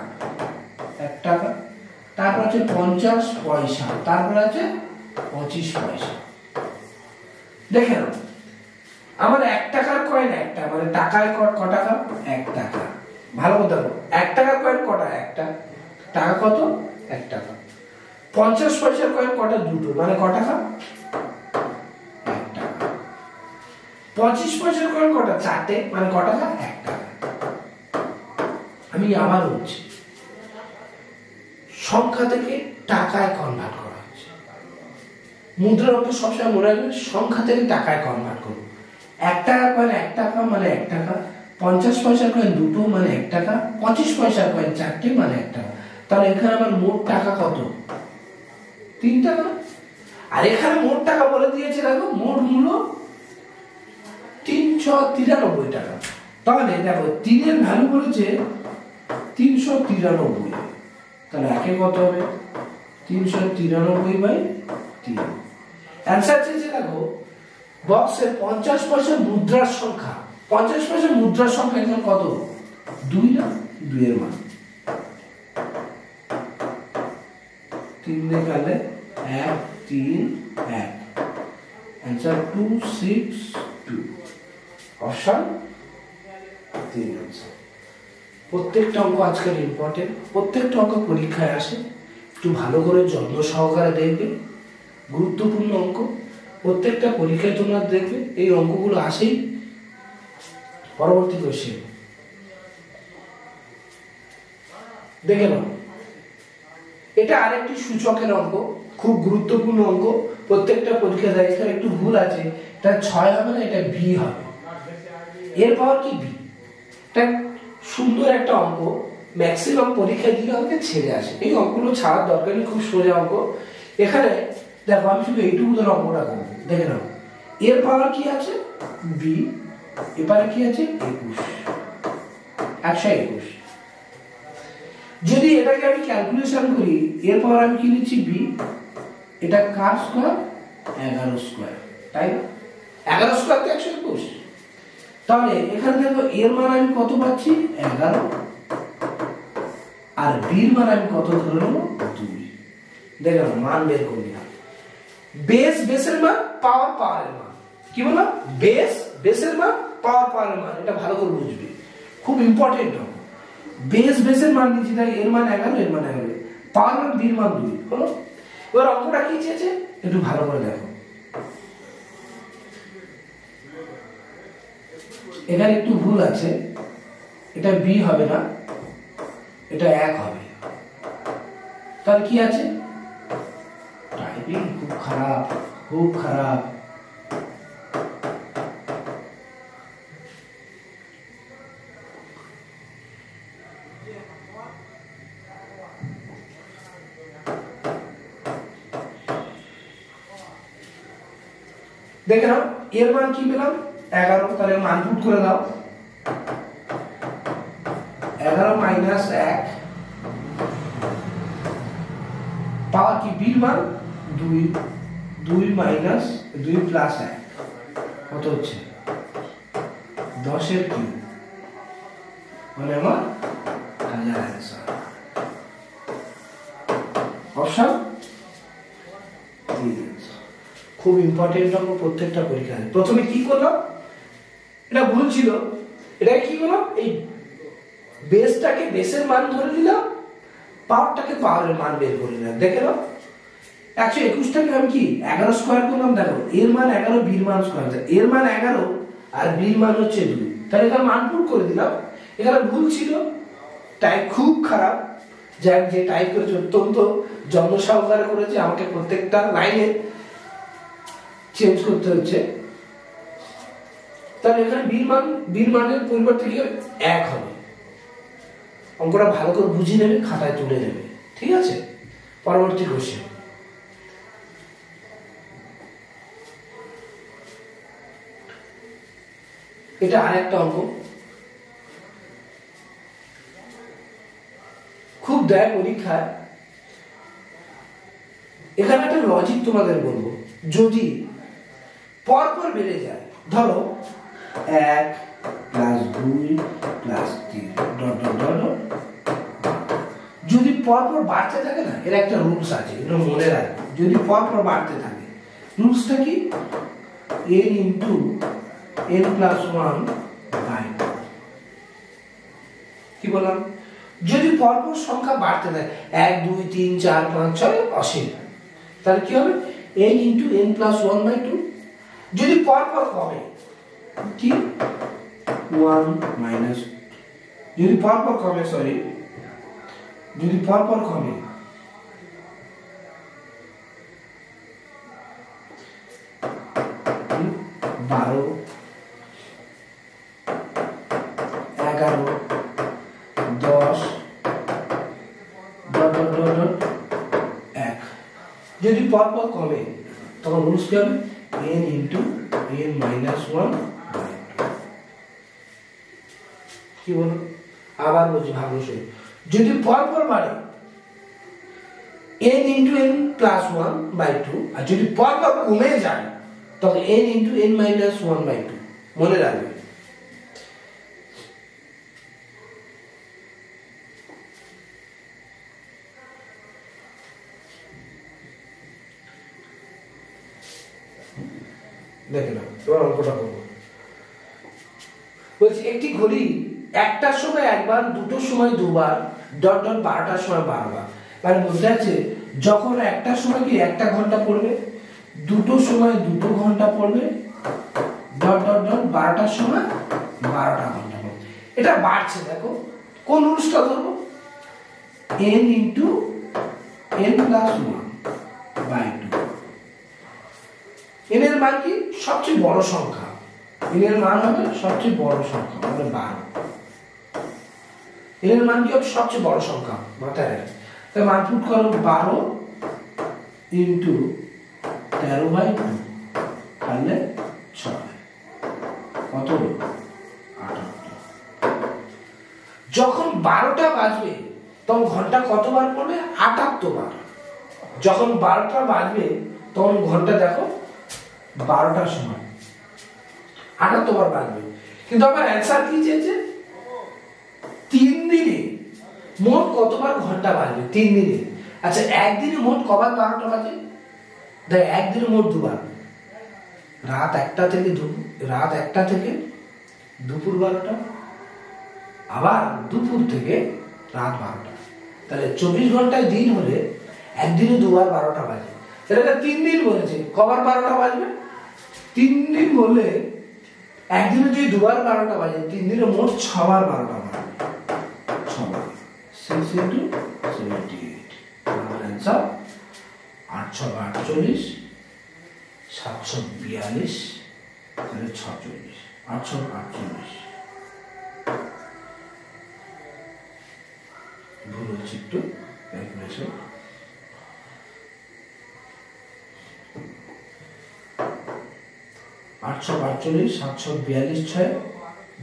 তারপর আছে 50 পয়সা, তারপর আছে 25 পয়সা। দেখে নাও আমার 1 টাকার কয়েন একটা, মানে টাকায় ক টাকা 1 টাকা। ভালো কথা বলো, 1 টাকার কয়েন কটা, একটা টাকা কত 1 টাকা। 50 পয়সার কয়েন কটা, দুটো, মানে ক টাকা 1 টাকা। 25 পয়সার কয়েন কটা, চারটে, মানে ক টাকা 1 টাকা। আমি আবার বলছি সংখ্যা থেকে টাকায় কনভার্ট করা হচ্ছে। মুদ্রার অঙ্ক সবসময় মনে রাখবে সংখ্যা থেকে টাকায় কনভার্ট করবো। 1 টাকার কয়েন 1 টাকা মানে 1 টাকা, 50 পয়সার কয়েন দুটো মানে 1 টাকা, 25 পয়সার কয়েন চারটে মানে 1 টাকা। তাহলে এখানে আমার মোট টাকা কত 3 টাকা। আর এখানে মোট টাকা বলে দিয়েছে, দেখো মোট মূল্য 393 টাকা। তাহলে দেখো 3 এর ভ্যালু বলেছে 393। তাহলে একে কত হবে 393/3। অ্যান্সার চেয়েছে দেখো বক্সে 50 পয়সা মুদ্রার সংখ্যা। 50 পয়সা মুদ্রার সংখ্যা এখানে কত 2 না, 2 এর মান 3 দিয়ে কাটলে 1 3 1। Answer 262, option 3 answer. প্রত্যেকটা অঙ্ক আজকের ইম্পর্টেন্ট, প্রত্যেকটা অঙ্ক পরীক্ষায় আসে, একটু ভালো করে যত্ন সহকারে দেখবে, গুরুত্বপূর্ণ অঙ্ক, প্রত্যেকটা পরীক্ষায় তোমরা দেখবে এই অঙ্কগুলো আসেই। পরবর্তী কোশ্চেন দেখে নাও, এটা আরেকটি সূচকের অঙ্ক, খুব গুরুত্বপূর্ণ অঙ্ক, প্রত্যেকটা পরীক্ষা দেয়। এখানে একটু ভুল আছে, এটা 6 হবে না, এটা বি হবে। এর পাওয়ার কি বি। এটা সুন্দর একটা অঙ্ক, ম্যাক্সিমাম পরীক্ষায় দিলে আমাকে ছেড়ে আসে। এই অঙ্কগুলো ছাড়ার দরকার নেই, খুব সোজা অঙ্ক। এখানে দেখো আমি শুধু এইটুকু ধরে অঙ্কটা করবো, দেখে নাও। এর পাওয়ার কি আছে বি, এবারে কি আছে 21, 121। যদি এটাকে আমি ক্যালকুলেশন করি, এর পাওয়ার আমি কি নিচ্ছি বি, এটা কার স্কয়ার 11 স্কয়ার, তাই না? 11 স্কয়ার তো 121। তাহলে এখানে দেখো এর মান আমি কত পাচ্ছি 11, আর বি এর মান আমি কত ধরে নেব 2। দেখো মান বের করে নিলাম। বেস বেসের মান, পাওয়ার পাওয়ারের মান। কি বললাম? বেস বেসের মান, পাওয়ার পাওয়ারের মান। এটা ভালো করে বুঝবে, খুব ইম্পর্টেন্ট হবে। বেস বেসের মান নিচ্ছি, তাই এর মান 11, এর মান 11, পাওয়ার মান বি এর মান 2 হলো। এবার অঙ্কটা কি চেয়েছে একটু ভালো করে দেখো। এখানে একটু ভুল আছে, এটা বি হবে না, এটা 1 হবে। তাহলে কি আছে? টাইপিং খুব খারাপ, খুব খারাপ। দেখে নাও এর মান কি পেলাম 11, তাহলে মান পুট করে দাও। 11 মাইনাস 1, পাওয়ার কি বি এর মান 2, 2 মাইনাস 2 প্লাস 1 কত হচ্ছে 10 এর কিউব, মানে আমার 1000 आंसर। অপশন 3। খুব ইম্পর্টেন্ট অঙ্ক, প্রত্যেকটা পরীক্ষায়। প্রথমে কি করলাম, এটা ভুল ছিল, এটা কি করলাম, এই বেসটাকে বেসের মান ধরে দিলাম, পাওয়ারটাকে পাওয়ারের মান বের করে নিলাম। দেখে নাও 121টাকে আমি কি 11 স্কয়ার করলাম। দেখো এর মান 11, বি এর মান স্কয়ার, এর মান 11 আর বি এর মান হচ্ছে 2, তাহলে এখানে মান পুট করে দিলাম। এখানে ভুল ছিল, টাইপ খুব খারাপ। যাই যে টাইপ করেছে অত্যন্ত যত্ন সহকারে করেছে, আমাকে প্রত্যেকটা লাইনে চেঞ্জ করতে হচ্ছে। তাহলে এখানে বি মানের পরিবর্তে কি হবে 1 হবে। অঙ্কটা ভালো করে বুঝিয়ে নেবে, খাতায় তুলে নেবে, ঠিক আছে? পরবর্তী কোশ্চেন, এটা আরেকটা অঙ্ক, খুব দেয় পরীক্ষায়। এখানে একটা লজিক তোমাদের বলবো, যদি পরপর বেড়ে যায়, ধরো 1 plus 2 plus 3 dot dot dot dot, যদি পরপর বাড়তে থাকে না, এর একটা রুলস আছে, এটা মনে রাখবে। যদি পরপর বাড়তে থাকে, রুলসটা কি, n into n plus 1 by, কি বললাম, যদি পরপর সংখ্যা বাড়তে থাকে 1 2 3 4 5 6 অসীম, তাহলে কি হবে n into n plus 1 by 2। যদি পরপর কমে কি 1 মাইনাস, যদি পরপর কমে, সরি, যদি পরপর কমে 12 11 10 ডট ডট ডট ডট 1, যদি পরপর কমে তখন রুলস কি হবে n ইনটু n মাইনাস 1। কি বলো, আবার বলছি ভালো সই, যদি পরপর বাড়ে n into n plus 1 by 2, আর যদি পরপর কমে যায় তখন n into n minus 1 by 2। মনে রাখবে। দেখে নাও, এবার অঙ্কটা করবো। বলছি একটি ঘড়ি একটার সময় একবার, দুটোর সময় দুবার, ডট ডট 12টার সময় 12 বার। মানে বলতে আছে যখন একটার সময় কি 1 ঘন্টা পড়বে, দুটোর সময় 2 ঘন্টা পড়বে, ডট ডট ডট 12টার সময় 12টা ঘন্টা পড়বে। এটা বাড়ছে, দেখো কোন রুলসটা ধরবো, n into n plus 1 by 2। n এর মান কি সবচেয়ে বড় সংখ্যা, n এর মান হবে সবচেয়ে বড় সংখ্যা মানে 12। n এর মান কি হবে সবচেয়ে বড় সংখ্যা, মাথায় রাখবে। তাই মান পুট করো 12 ইন্টু 13 বাই 2 তাহলে 6 কত 78। যখন 12টা বাজবে তখন ঘন্টা কতবার পড়বে, 78 বার। যখন 12টা বাজবে তখন ঘন্টা দেখো 12টার সময় 78 বার বাজবে। কিন্তু আমার অ্যান্সার কি চেয়েছে, 3 দিনে মোট কতবার ঘন্টা বাজবে 3 দিনে। আচ্ছা একদিনে মোট কবার 12টা বাজে, দেখ একদিনে মোট দুবার, রাত 1টা থেকে দুপুর 12টা, আবার দুপুর থেকে রাত 12টা। তাহলে 24 ঘন্টায় দিন হলে একদিনে দুবার 12টা বাজে। তাহলে 3 দিন বলেছে, কবার 12টা বাজবে, 3 দিন বললে একদিনে যদি দুবার 12টা বাজে, 3 দিনে মোট 6 বার 12টা বাজবে। 6 বার 6 into 78। আমার অ্যান্সার 848 742 তাহলে 46 848। ভুল হচ্ছে একটু ক্যালকুলেশন। 845 742 6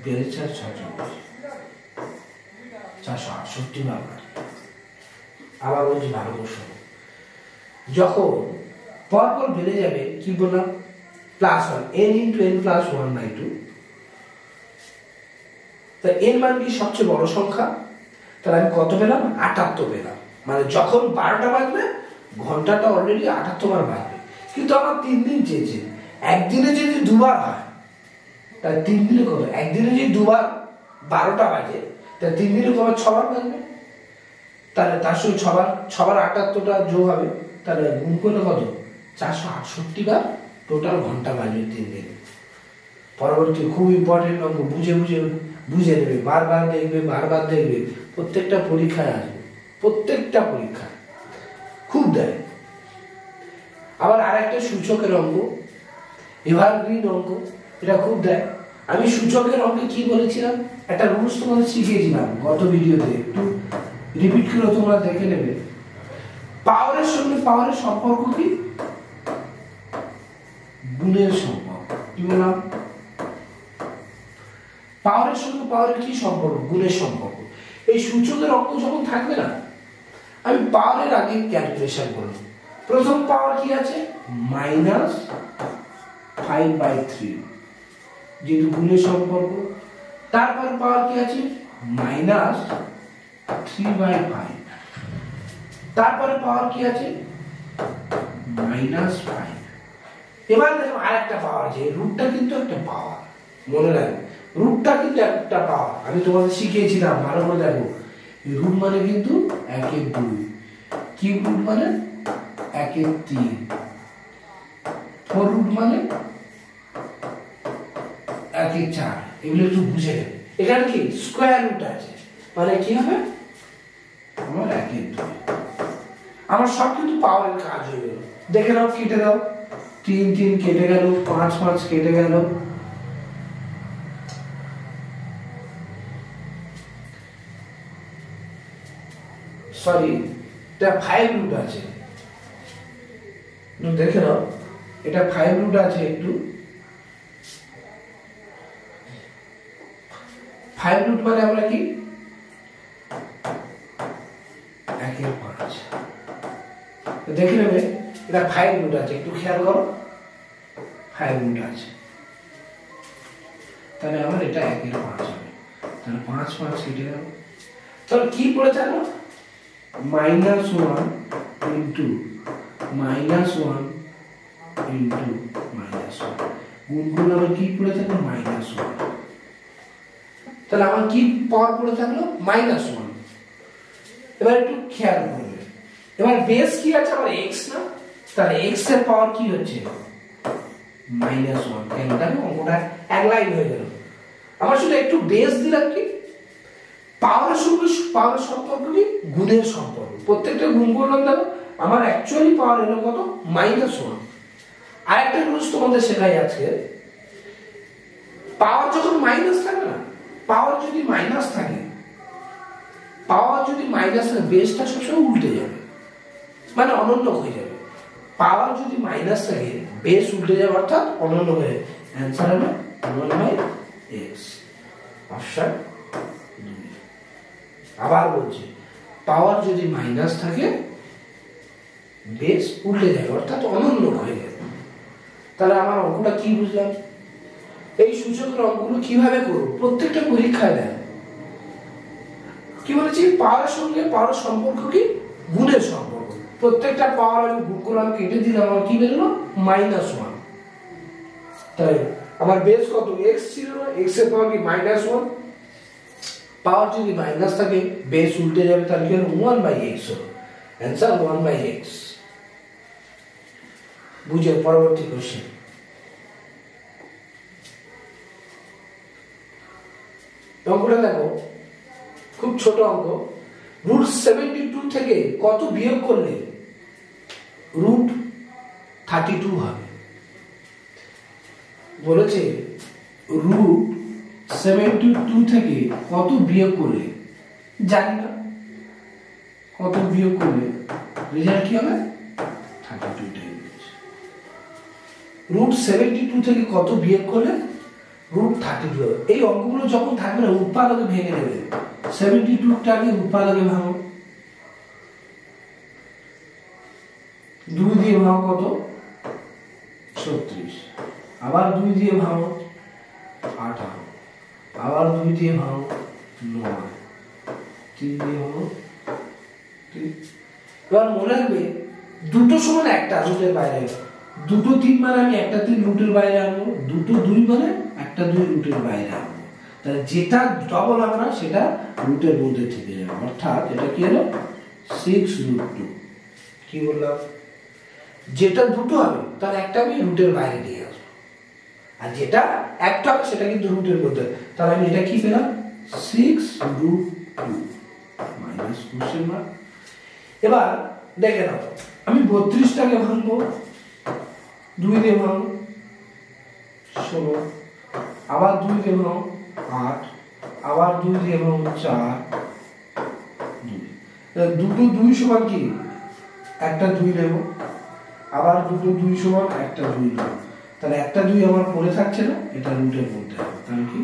42 6 46 468 বার। আবার বলছি ভালো প্রশ্ন, যখন পরপর বেড়ে যাবে কি বললাম plus 1 n into n plus 1 by 2। তা n মান কি সবচেয়ে বড় সংখ্যা, তাহলে আমি কত পেলাম 78 পেলাম। মানে যখন 12টা বাজবে ঘন্টাটা অলরেডি 78 বার বাজবে। কিন্তু আমার 3 দিন চেয়েছে, একদিনে যদি দুবার হয় তাহলে 3 দিনে কত, একদিনে যদি দুবার 12টা বাজে তাহলে 3 দিনে কত 6 বার বাজবে। তাহলে তার সঙ্গে 6 বার 78টা যোগ হবে, তাহলে গুণ করলে কত 468 বার টোটাল ঘন্টা বাজবে 3 দিনে। পরবর্তী খুব ইম্পর্টেন্ট অঙ্ক, বুঝে নেবে, বারবার দেখবে, প্রত্যেকটা পরীক্ষায় আসবে, প্রত্যেকটা পরীক্ষায় খুব দেয়। আবার আরেকটা সূচকের অঙ্ক, এভারগ্রিন অঙ্ক, এটা খুব দেয়। আমি সূচকের অঙ্কে কি বলেছিলাম, একটা রুলস তোমাদের শিখিয়েছিলাম গত ভিডিওতে, একটু রিপিট করে তোমরা দেখে নেবে। পাওয়ারের সঙ্গে পাওয়ারের সম্পর্ক কি, গুণের সম্পর্ক। কি বললাম, পাওয়ারের সঙ্গে পাওয়ারের কি সম্পর্ক, গুণের সম্পর্ক। এই সূচকের অঙ্ক যখন থাকবে না, আমি পাওয়ারের আগে ক্যালকুলেশন করব। প্রথম পাওয়ার কি আছে -5/3 যেহেতু গুণের সম্পর্ক। তারপর পাওয়ার কি আছে -3/5। তারপরে পাওয়ার কি আছে -5। এবার দেখো আরেকটা পাওয়ার আছে, রুটটা কিন্তু একটা পাওয়ার, মনে রাখবে রুটটা কিন্তু একটা পাওয়ার। আমি তোমাদের শিখিয়েছিলাম, ভালো করে দেখো। রুট মানে কিন্তু 1/2, কিউব রুট মানে 1/3, 4 রুট মানে 1/4। এগুলো একটু বুঝে নেবে। এখানে কি স্কোয়ার রুট আছে, মানে কি হবে আমার 1/2। আমার সব কিন্তু পাওয়ারের কাজ হয়ে গেল। দেখে নাও, কেটে দাও, 3 3 কেটে গেল, 5 5 কেটে গেল। সরি, এটা 5 রুট আছে, দেখে নাও, এটা 5 রুট আছে। একটু 5 রুট মানে আমরা কি 1/5। দেখে নেবে এটা 5 রুট আছে, একটু খেয়াল করো, 5 রুট আছে। তাহলে আমার এটা 1/5 হবে। তাহলে 5 5 কেটে গেল। তাহলে কি পড়ে থাকলো -1 ইন্টু -1 ইন্টু -1। গুণ করলে আবার কি পড়ে থাকলো -1। তাহলে আমার কি পাওয়ার পড়ে থাকলো -1। এবার একটু খেয়াল করবে, এবার বেস কি আছে আমার x না, তাহলে x এর পাওয়ার কি হচ্ছে -1। কেন দেখো অঙ্কটা এক লাইন হয়ে গেল। আমার শুধু একটু বেস দিলাম কি পাওয়ারের সঙ্গে পাওয়ারের সম্পর্ক কি গুণের সম্পর্ক, প্রত্যেকটা গুণ করলাম দেখো আমার অ্যাকচুয়ালি পাওয়ার এলো কত -1। আরেকটা রুলস তোমাদের শেখাই আজকে, পাওয়ার যখন মাইনাস থাকে না, পাওয়ার যদি মাইনাস থাকে, পাওয়ার যদি মাইনাস থাকে বেসটা সবসময় উল্টে যাবে, মানে অনন্য হয়ে যাবে। পাওয়ার যদি মাইনাস থাকে বেস উল্টে যাবে অর্থাৎ অনন্য হয়ে যাবে। অ্যান্সার হবে 1/x, অপশন 2। আবার বলছি, পাওয়ার যদি মাইনাস থাকে বেস উল্টে যাবে অর্থাৎ অনন্য হয়ে যাবে। তাহলে আমার অঙ্কটা কি বুঝলাম? এই সূচকের অঙ্কগুলো কিভাবে করব প্রত্যেকটা পরীক্ষায় দেয়। কি বলেছি? পাওয়ারের সঙ্গে পাওয়ার সম্পর্ক কি গুণের সম্পর্ক। প্রত্যেকটা পাওয়ার আমি গুণ করলাম, কেটে দিলাম, আমার কি বেরোলো -1। তাই আমার বেস কত x ছিল না, x এর পাওয়ার কি -1। পাওয়ার যদি মাইনাস থাকে বেস উল্টে যাবে, তাহলে কি হলো 1/x হলো। Answer 1/x। বুঝে পরবর্তী কোশ্চেন। অঙ্কটা দেখো খুব ছোট অঙ্ক। √72 থেকে কত বিয়োগ করলে √32 হবে? বলেছে √72 থেকে কত বিয়োগ করলে, জানি না কত বিয়োগ করলে রেজাল্ট কি হবে 32টাই। √72 থেকে কত বিয়োগ করলে √32 হবে। এই অঙ্কগুলো যখন থাকবে না উৎপাদকে ভেঙে নেবে। 72টাকে উৎপাদকে ভাঙো, 2 দিয়ে ভাঙো কত 36, আবার 2 দিয়ে ভাঙো 18, আবার 2 দিয়ে ভাঙো 9, 3 দিয়ে ভাঙো 3। এবার মনে রাখবে দুটো সমান একটা রুটের বাইরে, দুটো 3 মানে আমি একটা 3 রুটের বাইরে আনবো, দুটো 2 মানে একটা 2 রুটের বাইরে আনবো। তাহলে যেটা ডবল হবে না সেটা রুটের মধ্যে থেকে যাবে, অর্থাৎ এটা কি হলো 6√2। কি বললাম? যেটা দুটো হবে তার একটা আমি রুটের বাইরে নিয়ে আসবো, আর যেটা একটা হবে সেটা কিন্তু রুটের মধ্যে। তাহলে আমি এটা কি পেলাম 6√2 মাইনাস কোশ্চেন মার্ক। এবার দেখে নাও, আমি 32টাকে ভাঙবো, 2 দিয়ে ভাঙবো 16, আবার 2 দিয়ে ভাঙবো 8, আবার 2 দিয়ে ভাঙবো 4, 2। দুটো 2 সমান কি একটা 2 নেব, আবার দুটো 2 সমান একটা 2 নেব। তাহলে একটা 2 আমার পড়ে থাকছে না, এটা রুটের মধ্যে হবে। তাহলে কি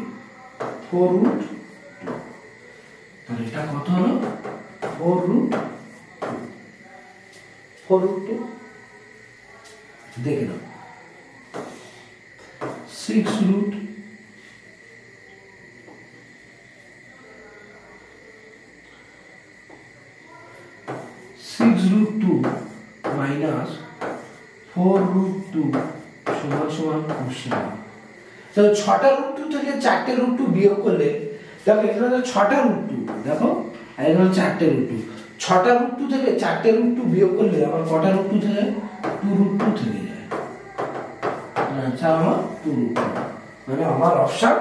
4√2। তাহলে এটা কত হলো 4√2। দেখে নাও 6√2 মাইনাস 4√2 সমান সমান কোশ্চেন। তাহলে 6টা √2 থেকে 4টে √2 বিয়োগ করলে দেখো এখানে 6টা √2, দেখো আর এখানে 4টে √2। 6টা √2 থেকে 4টে √2 বিয়োগ করলে আমার কটা √2 থেকে 2√2 থেকে যায়। আচ্ছা আমার 2√2, মানে আমার অপশন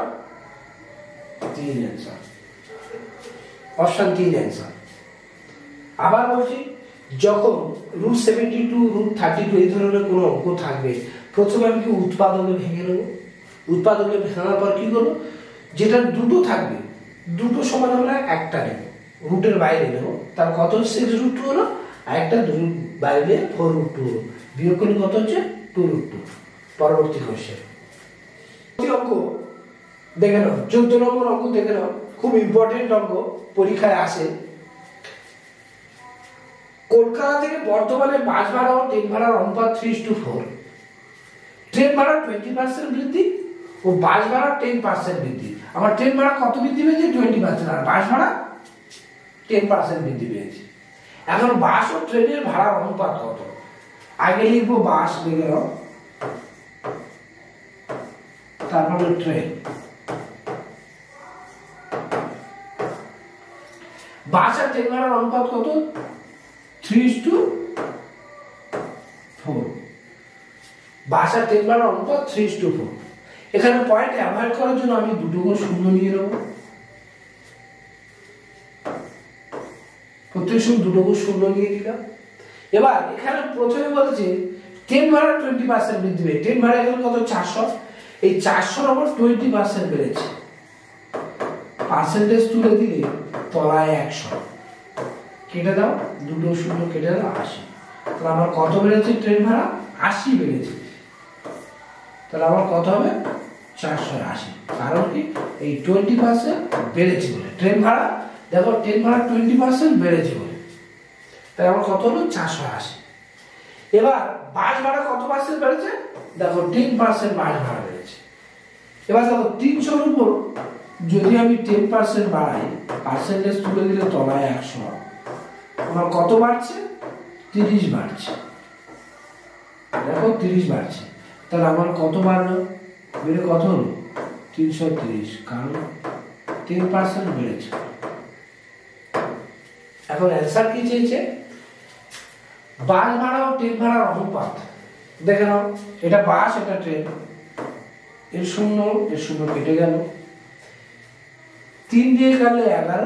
3 অ্যান্সার, অপশন 3 অ্যান্সার। আবার বলছি, যখন √72 √32 এই ধরনের কোনো অঙ্ক থাকবে, প্রথমে আমি কি উৎপাদকে ভেঙে নেবো। উৎপাদকে ভাঙার পর কি করবো, যেটা দুটো থাকবে দুটো সমান আমরা একটা নেব, রুটের বাইরে নেব, তার কত 6√2 হলো, আর একটা বাইরে 4√2 হলো, বিয়োগ করলে কত হচ্ছে 2√2। পরবর্তী কোশ্চেন অঙ্ক দেখে নাও, 14 নম্বর অঙ্ক দেখে নাও, খুব ইম্পর্টেন্ট অঙ্ক, পরীক্ষায় আসে। কলকাতা থেকে বর্ধমানে বাস ভাড়া ও ট্রেন ভাড়ার অনুপাত 3:4। ট্রেন ভাড়া 20% বৃদ্ধি ও বাস ভাড়া 10% বৃদ্ধি। আমার ট্রেন ভাড়া কত বৃদ্ধি পেয়েছে 20%, আর বাস ভাড়া 10% বৃদ্ধি পেয়েছে। এখন বাস ও ট্রেনের ভাড়ার অনুপাত কত? আগে লিখবো বাস, লিখে নাও, তারপরে ট্রেন। বাস আর টেন ভাড়ার অনুপাত কত? 3:4। বাস আর টেন ভাড়ার অনুপাত 3:4। এখানে পয়েন্ট অ্যাভয়েড করার জন্য আমি দুটো করে শূন্য নিয়ে নেব, প্রত্যেক সময় দুটো করে শূন্য নিয়ে দিলাম। এবার এখানে প্রথমে বলেছে 10 ভাড়া 20% বৃদ্ধি পেয়ে, 10 ভাড়া এখন কত? 400। এই 400-র উপর 20% বেড়েছে, পার্সেন্টেজ তুলে দিলে তলায় 100 কেটে দাও, দুটো শূন্য কেটে দাও, 80। তাহলে আমার কত বেড়েছে? ট্রেন ভাড়া 80 বেড়েছে। তাহলে আমার কত হবে? 480। কারণ কি? এই 20% বেড়েছে বলে। ট্রেন ভাড়া দেখো, ট্রেন ভাড়া 20% বেড়েছে বলে, তাই আমার কত হলো? 480। এবার বাস ভাড়া কত পার্সেন্ট বেড়েছে? দেখো 10% বাস ভাড়া বেড়েছে। এবার দেখো 300-র উপর যদি আমি 10% বাড়াই, পার্সেন্টেজ তুলে দিলে তলায় 100, আমার কত বাড়ছে? 30 বাড়ছে। দেখো 30 বাড়ছে, তাহলে আমার কত বাড়লো? বেড়ে কত হলো? 330, কারণ 10% বেড়েছে। এখন অ্যান্সার কি চেয়েছে? বাস ভাড়া ও ট্রেন ভাড়ার অনুপাত দেখে নাও। এটা বাস, এটা ট্রেন, এর শূন্য এর শূন্য কেটে গেল, 3 দিয়ে কাটলে 11,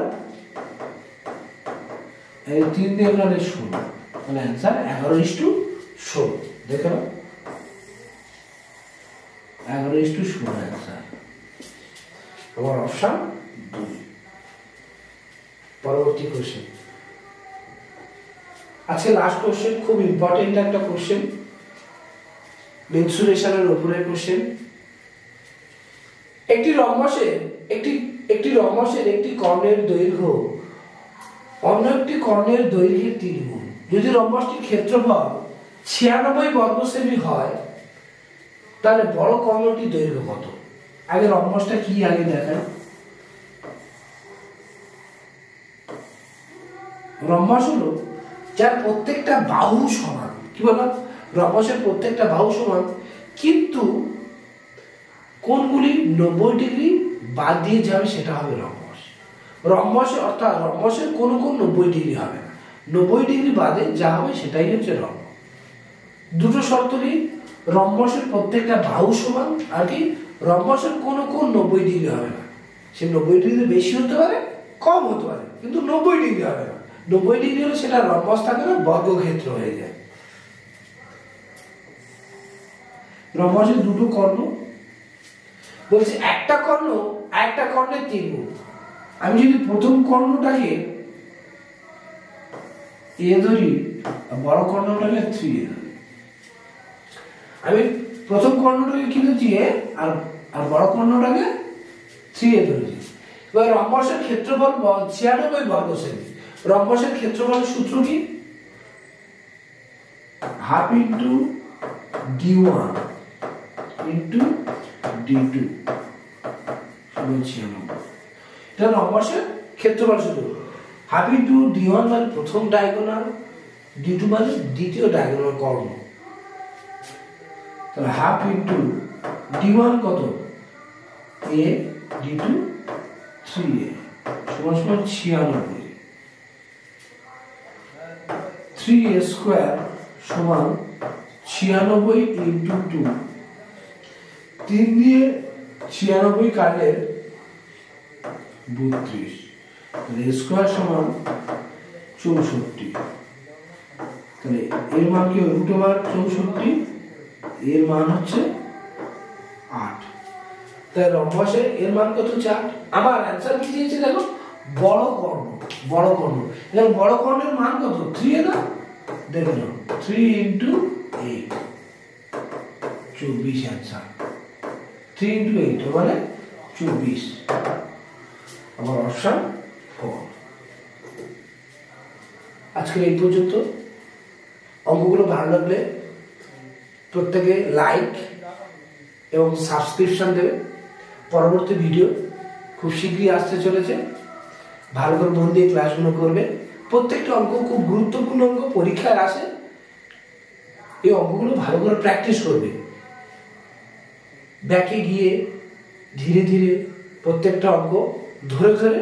এই 3 দিয়ে কাটলে 0, মানে অ্যান্সার 11:16। দেখে নাও, 11:16 অ্যান্সার। আমার অপশন 2। পরবর্তী কোশ্চেন, আজকে লাস্ট কোশ্চেন, খুব ইম্পর্টেন্ট একটা কোশ্চেন, মেনসুরেশনের উপরে কোশ্চেন। একটি রম্বসের একটি কর্ণের দৈর্ঘ্য অন্য একটি কর্ণের দৈর্ঘ্যের 3 গুণ। যদি রম্বসটির ক্ষেত্রফল 96 বর্গ সেমি হয়, তাহলে বড় কর্ণটির দৈর্ঘ্য কত? আগে রম্বসটা কি আগে দেখায়। রম্বস হলো যার প্রত্যেকটা বাহু সমান। কি বললাম? রম্বসের প্রত্যেকটা বাহু সমান, কিন্তু কোণগুলি 90 ডিগ্রি বাদ দিয়ে যাবে, সেটা হবে রম্বস। রম্বসে অর্থাৎ রম্বসের কোন 90 ডিগ্রি হবে না, 90 ডিগ্রি বাদে যা হবে সেটাই হচ্ছে রম্বস। দুটো শর্ত কি? রম্বসের প্রত্যেকটা বাহু সমান, আর কি রম্বসের কোন 90 ডিগ্রি হবে না। সে 90 ডিগ্রি বেশি হতে পারে, কম হতে পারে, কিন্তু 90 ডিগ্রি হবে না। 90 ডিগ্রি হলে সেটা রম্বস থাকে না, বর্গক্ষেত্র হয়ে যায়। রম্বসের দুটো কর্ণ বলছে, একটা কর্ণ একটা কর্ণের 3 গুণ। আমি যদি প্রথম কর্ণটাকে এ ধরি, বড় কর্ণটাকে 3 এ ধরি, আমি প্রথম কর্ণটাকে কি ধরছি এ, আর বড় কর্ণটাকে 3 এ ধরেছি। এবার রম্বসের ক্ষেত্রফল 96 বর্গ সেমি। রম্বসের ক্ষেত্রফলের সূত্র কি? Half into d1 into d2 সমান 96। এটা রম্বসের ক্ষেত্রফল সূত্র। হাফ ইন্টু d1 মানে প্রথম ডায়াগোনাল, d2 মানে দ্বিতীয় ডায়াগোনাল কর্ণ। তাহলে হাফ ইন্টু d1 কত? a, d2 3a সমান সমান 96। 3a স্কয়ার সমান 96 ইন্টু 2। 3 দিয়ে 96 কাটলে 32, তাহলে স্কয়ার সমান 64। তাহলে এর মান কি? রুট ওভার 64, এর মান হচ্ছে 8। তাই রম্বসের এর মান কত? 4। আমার অ্যান্সার কি দিয়েছে দেখো, বড় কর্ণ। বড় কর্ণ, এবং বড় কর্ণের মান কত? 3 এ না, দেখে নাও 3 ইন্টু 8, 24 অ্যান্সার। 3 ইন্টু 8 মানে 24। আমার অপশন 4। আজকের এই পর্যন্ত। অঙ্কগুলো ভালো লাগলে প্রত্যেকে লাইক এবং সাবস্ক্রিপশন দেবে। পরবর্তী ভিডিও খুব শীঘ্রই আসতে চলেছে। ভালো করে মন দিয়ে ক্লাসগুলো করবে। প্রত্যেকটা অঙ্ক খুব গুরুত্বপূর্ণ অঙ্ক, পরীক্ষায় আসে। এই অঙ্কগুলো ভালো করে প্র্যাকটিস করবে। ব্যাকে গিয়ে ধীরে ধীরে প্রত্যেকটা অঙ্ক ধরে ধরে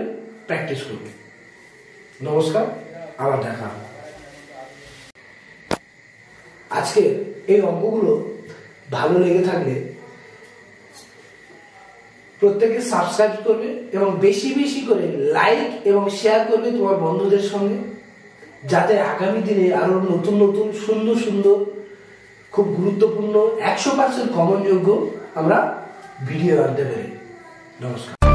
প্র্যাকটিস করবে। নমস্কার, আবার দেখা। আজকে এই অঙ্কগুলো ভালো লেগে থাকলে প্রত্যেকে সাবস্ক্রাইব করবে এবং বেশি বেশি করে লাইক এবং শেয়ার করবে তোমার বন্ধুদের সঙ্গে, যাতে আগামী দিনে আরো নতুন নতুন সুন্দর সুন্দর খুব গুরুত্বপূর্ণ 100% কমনযোগ্য আমরা ভিডিও আনতে পারি। নমস্কার।